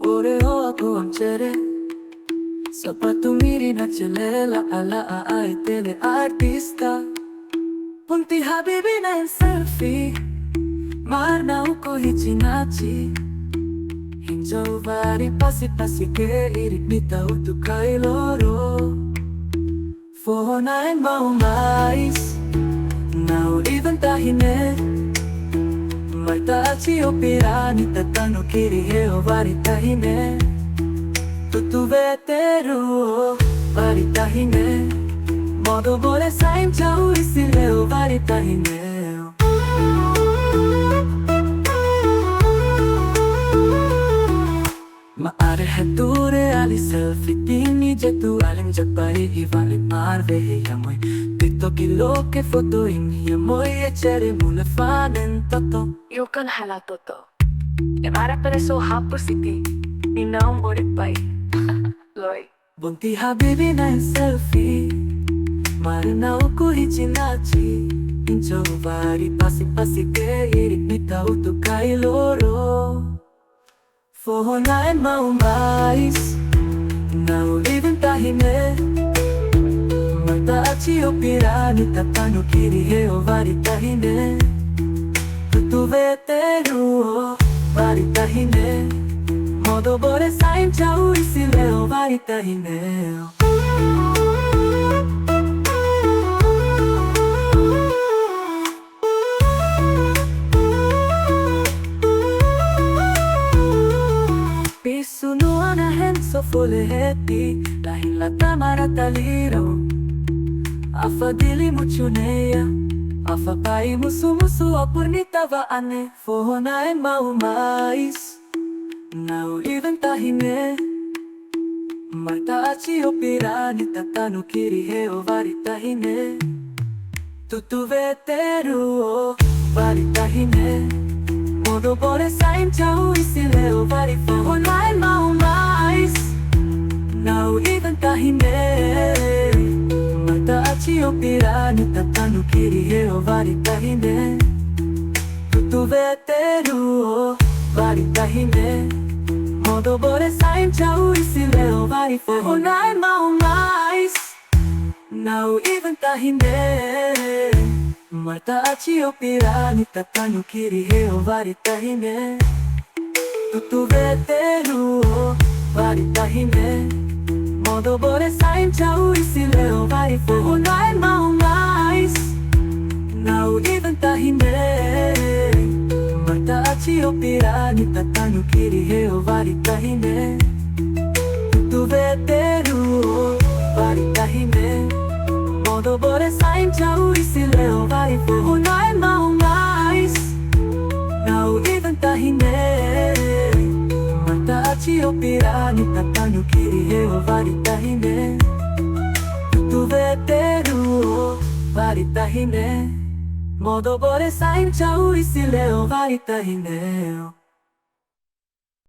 Oreo ako ang tsere sa patumiri na tselela ala aitele artista. Punti habibi na yung selfie Marna uko hichinachi Hinjo vari pasi ke irik bita utukai loro Fohonain maumais Now even tahine Marta achi opirani tatano kiri heo vari tahine Tutu veteru vari tahine Modo bole saim chau isileo vari tahine Maare hai ture ali selfie tini jetu alim jakpari ivali marve he yamoy Tito kilo ke foto imi yamoy echere mule fanen toto Yukan hala toto. Emara pereso hapu siti. Inaum orik pai. Loy. Bunti habibi na yung selfie Marna uko hichinachi Incho vari pasi ke irik mita utukai loro Fohonain maumais Now even tahine Marta achi opirani tatano kiri heo vari tahine Tutu veteru vari tahine Modo bore saim chau isileo vari tahine Pisunuan henso foleheti Lahin lata marataliro Afa dili muchuneya Afa pai musu apurnita vaane Fohonain maumais Now even tahine Marta achi opirani tatano kiri heo vari tahine Tutu veteru vari tahine Modo bore saim chau isileo vari Fohonain maumais Now even tahine Marta achi opirani tatano kiri heo vari tahine Tutu veteru vari tahine Modo bore saim chau isileo vari Fohonain maumais Now even tahine Marta achi opirani tatano kiri heo vari tahine Tutu veteru vari tahine Modo bore saim chau isileo vari Fohonain maumais Now even tahine Marta achi opirani tatano kiri heo vari tahine Tutu veteru vari tahine Modo bore saim chau isileo vari Fohonain maumais Now even tahine Marta achi opirani tatano kiri heo vari tahine Tutu veteru vari tahine Modo bore saim chau isileo vari tahine